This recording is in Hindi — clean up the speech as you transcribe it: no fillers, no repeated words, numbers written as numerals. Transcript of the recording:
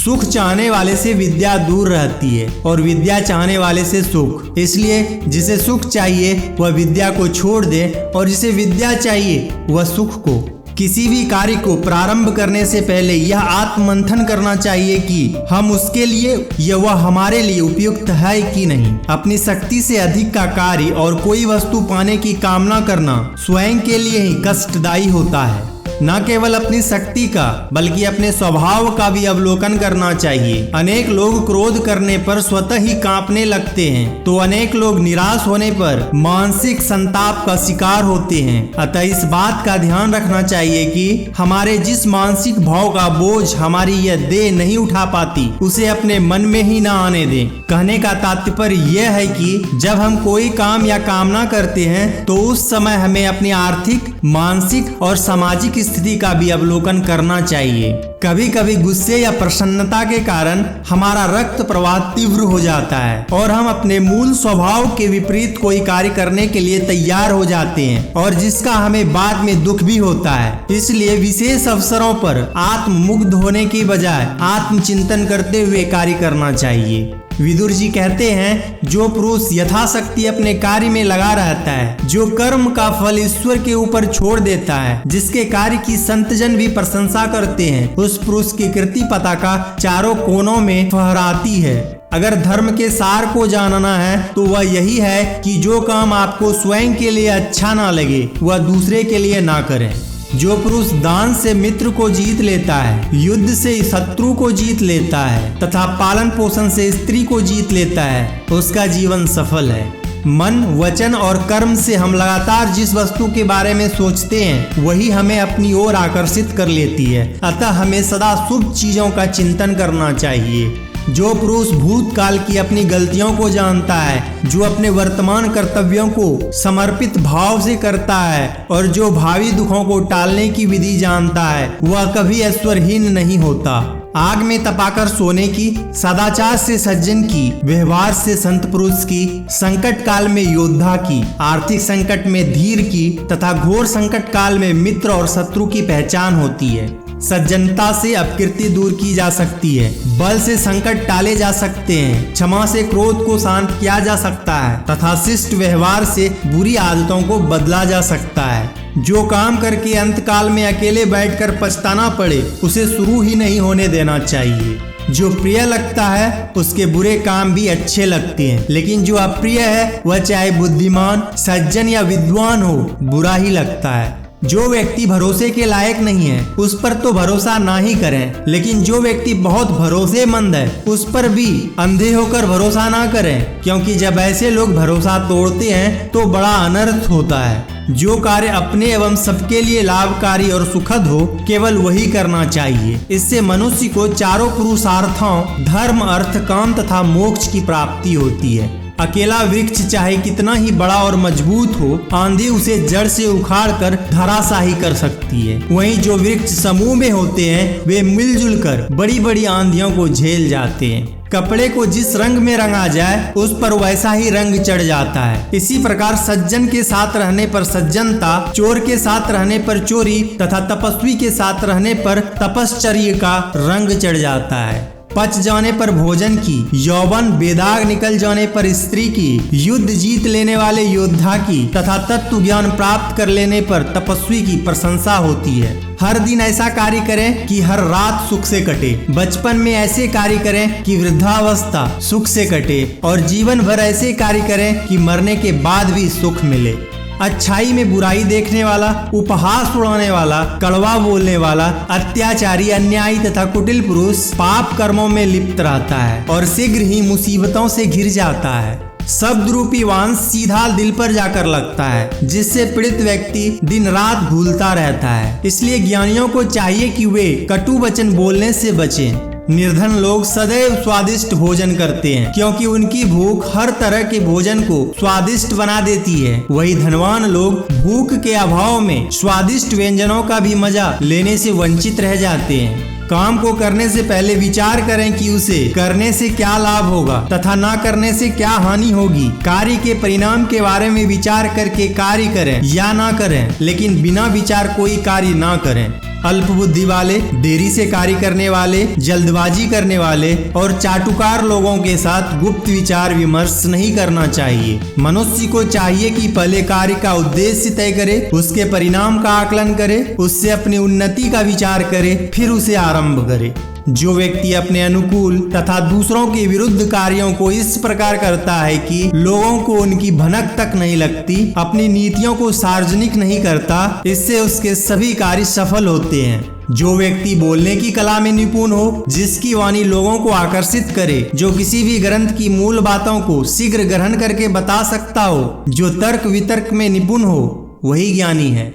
सुख चाहने वाले से विद्या दूर रहती है और विद्या चाहने वाले से सुख। इसलिए जिसे सुख चाहिए वह विद्या को छोड़ दे और जिसे विद्या चाहिए वह सुख को। किसी भी कार्य को प्रारंभ करने से पहले यह आत्ममंथन करना चाहिए कि हम उसके लिए या वह हमारे लिए उपयुक्त है कि नहीं। अपनी शक्ति से अधिक का कार्य और कोई वस्तु पाने की कामना करना स्वयं के लिए ही कष्टदायी होता है। न केवल अपनी शक्ति का बल्कि अपने स्वभाव का भी अवलोकन करना चाहिए। अनेक लोग क्रोध करने पर स्वतः ही कांपने लगते हैं तो अनेक लोग निराश होने पर मानसिक संताप का शिकार होते हैं। अतः इस बात का ध्यान रखना चाहिए कि हमारे जिस मानसिक भाव का बोझ हमारी यह देह नहीं उठा पाती उसे अपने मन में ही न आने दें। कहने का तात्पर्य यह है कि जब हम कोई काम या कामना करते हैं तो उस समय हमें अपनी आर्थिक, मानसिक और सामाजिक स्थिति का भी अवलोकन करना चाहिए। कभी कभी गुस्से या प्रसन्नता के कारण हमारा रक्त प्रवाह तीव्र हो जाता है और हम अपने मूल स्वभाव के विपरीत कोई कार्य करने के लिए तैयार हो जाते हैं और जिसका हमें बाद में दुख भी होता है। इसलिए विशेष अवसरों पर आत्ममुग्ध होने की बजाय आत्मचिंतन करते हुए कार्य करना चाहिए। विदुर जी कहते हैं, जो पुरुष यथाशक्ति अपने कार्य में लगा रहता है, जो कर्म का फल ईश्वर के ऊपर छोड़ देता है, जिसके कार्य की संतजन भी प्रशंसा करते हैं, उस पुरुष की कीर्ति पताका चारों कोनों में फहराती है। अगर धर्म के सार को जानना है तो वह यही है कि जो काम आपको स्वयं के लिए अच्छा ना लगे वह दूसरे के लिए ना करें। जो पुरुष दान से मित्र को जीत लेता है, युद्ध से शत्रु को जीत लेता है तथा पालन पोषण से स्त्री को जीत लेता है, उसका जीवन सफल है। मन, वचन और कर्म से हम लगातार जिस वस्तु के बारे में सोचते हैं वही हमें अपनी ओर आकर्षित कर लेती है। अतः हमें सदा शुभ चीजों का चिंतन करना चाहिए। जो पुरुष भूतकाल की अपनी गलतियों को जानता है, जो अपने वर्तमान कर्तव्यों को समर्पित भाव से करता है और जो भावी दुखों को टालने की विधि जानता है, वह कभी ऐश्वर्यहीन नहीं होता। आग में तपाकर सोने की, सदाचार से सज्जन की, व्यवहार से संत पुरुष की, संकट काल में योद्धा की, आर्थिक संकट में धीर की तथा घोर संकट काल में मित्र और शत्रु की पहचान होती है। सज्जनता से अपकीर्ति दूर की जा सकती है, बल से संकट टाले जा सकते हैं, क्षमा से क्रोध को शांत किया जा सकता है तथा शिष्ट व्यवहार से बुरी आदतों को बदला जा सकता है। जो काम करके अंतकाल में अकेले बैठकर पछताना पड़े उसे शुरू ही नहीं होने देना चाहिए। जो प्रिय लगता है उसके बुरे काम भी अच्छे लगते हैं, लेकिन जो अप्रिय है वह चाहे बुद्धिमान, सज्जन या विद्वान हो, बुरा ही लगता है। जो व्यक्ति भरोसे के लायक नहीं है उस पर तो भरोसा ना ही करें, लेकिन जो व्यक्ति बहुत भरोसेमंद है उस पर भी अंधे होकर भरोसा ना करें, क्योंकि जब ऐसे लोग भरोसा तोड़ते हैं तो बड़ा अनर्थ होता है। जो कार्य अपने एवं सबके लिए लाभकारी और सुखद हो केवल वही करना चाहिए। इससे मनुष्य को चारों पुरुषार्थों धर्म, अर्थ, काम तथा मोक्ष की प्राप्ति होती है। अकेला वृक्ष चाहे कितना ही बड़ा और मजबूत हो, आंधी उसे जड़ से उखाड़कर धराशाही कर सकती है। वहीं जो वृक्ष समूह में होते हैं वे मिलजुल कर बड़ी बड़ी आंधियों को झेल जाते हैं। कपड़े को जिस रंग में रंगा जाए उस पर वैसा ही रंग चढ़ जाता है। इसी प्रकार सज्जन के साथ रहने पर सज्जनता, चोर के साथ रहने पर चोरी तथा तपस्वी के साथ रहने पर तपश्चर्य का रंग चढ़ जाता है। पच जाने पर भोजन की, यौवन बेदाग निकल जाने पर स्त्री की, युद्ध जीत लेने वाले योद्धा की तथा तत्व ज्ञान प्राप्त कर लेने पर तपस्वी की प्रशंसा होती है। हर दिन ऐसा कार्य करें कि हर रात सुख से कटे, बचपन में ऐसे कार्य करें कि वृद्धावस्था सुख से कटे और जीवन भर ऐसे कार्य करें कि मरने के बाद भी सुख मिले। अच्छाई में बुराई देखने वाला, उपहास उड़ाने वाला, कड़वा बोलने वाला, अत्याचारी, अन्यायी तथा कुटिल पुरुष पाप कर्मों में लिप्त रहता है और शीघ्र ही मुसीबतों से घिर जाता है। शब्द रूपी वांस सीधा दिल पर जाकर लगता है, जिससे पीड़ित व्यक्ति दिन रात भूलता रहता है। इसलिए ज्ञानियों को चाहिए कि वे कटु वचन बोलने से बचें। निर्धन लोग सदैव स्वादिष्ट भोजन करते हैं, क्योंकि उनकी भूख हर तरह के भोजन को स्वादिष्ट बना देती है। वही धनवान लोग भूख के अभाव में स्वादिष्ट व्यंजनों का भी मजा लेने से वंचित रह जाते हैं। काम को करने से पहले विचार करें कि उसे करने से क्या लाभ होगा तथा ना करने से क्या हानि होगी। कार्य के परिणाम के बारे में विचार करके कार्य करें या ना करें, लेकिन बिना विचार कोई कार्य ना करें। अल्प बुद्धि वाले, देरी से कार्य करने वाले, जल्दबाजी करने वाले और चाटुकार लोगों के साथ गुप्त विचार विमर्श नहीं करना चाहिए। मनुष्य को चाहिए कि पहले कार्य का उद्देश्य तय करे, उसके परिणाम का आकलन करे, उससे अपनी उन्नति का विचार करे, फिर उसे आरंभ करे। जो व्यक्ति अपने अनुकूल तथा दूसरों के विरुद्ध कार्यों को इस प्रकार करता है कि लोगों को उनकी भनक तक नहीं लगती, अपनी नीतियों को सार्वजनिक नहीं करता, इससे उसके सभी कार्य सफल होते हैं। जो व्यक्ति बोलने की कला में निपुण हो, जिसकी वाणी लोगों को आकर्षित करे, जो किसी भी ग्रंथ की मूल बातों को शीघ्र ग्रहण करके बता सकता हो, जो तर्क वितर्क में निपुण हो, वही ज्ञानी है।